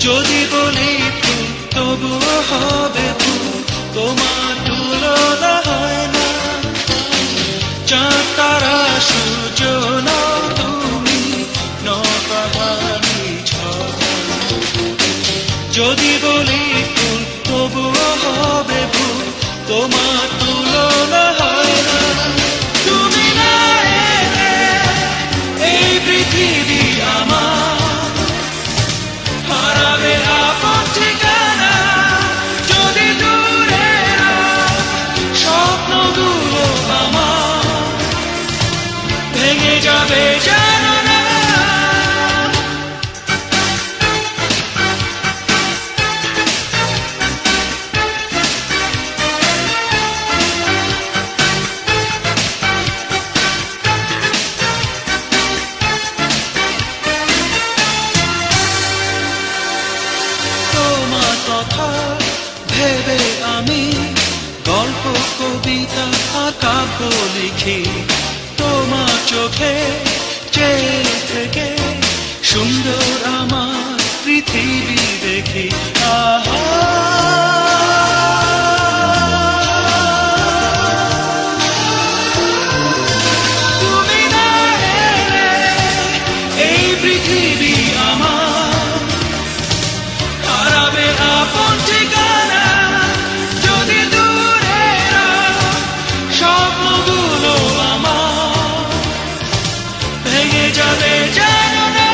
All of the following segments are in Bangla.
যদি বলি ফুল তবুও হবে ফুল, তোমার তুলনা হয় না। চাঁদ তারা সূর্য নাও তুমি, নপাহাড়ি ঝর্ণা। যদি বলি ফুল তবুও হবে ফুল, তোমার তুলনা হয় না। তুমি না এলে এই পৃথিবী আমার হারাবে আপন ঠিকানা। যদি দূরে স্বপ্নগুলো আমার ভেঙে যাবে জানো না। তোমার কথা ভেবে আমি গল্প কবিতা আর কাব্য লিখি। তোমার চোখে চেয়ে থেকে সুন্দর আমার পৃথিবী দেখি। আহা তুমি না এলে এই পৃথিবী আমার হারাবে আপন ঠিকানা। যদি দূরে স্বপ্নগুলো আমার ভেঙে যাবে জানো না।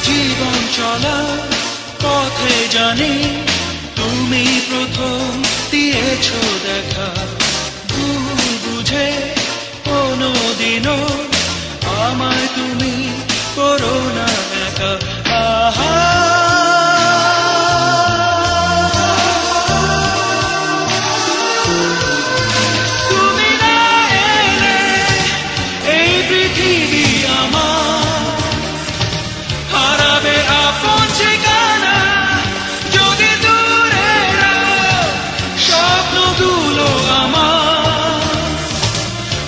জীবন চলার পথে জানি তুমি প্রথম দিয়েছ দেখা। ভুল বুঝে কোনোদিনও আমায় তুমি করো না একা। আহা তুমি না এলে এই পৃথিবী আমার হারাবে আপন ঠিকানা। যদি দূরে স্বপ্নগুলো আমার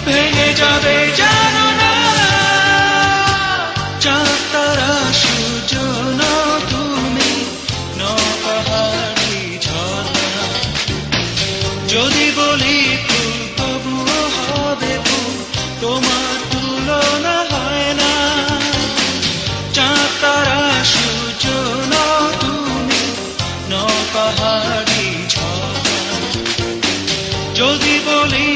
ভেঙে যাবে জানো না। চাঁদ তারা সূর্য নাও তুমি, নপাহাড়ি ঝর্ণা। যদি বলি ফুল তবুও হবে ফুল, তোমার তুলনা হয় না। চাঁদ তারা সূর্য নাও তুমি, নপাহাড়ি ঝর্ণা। যদি বলি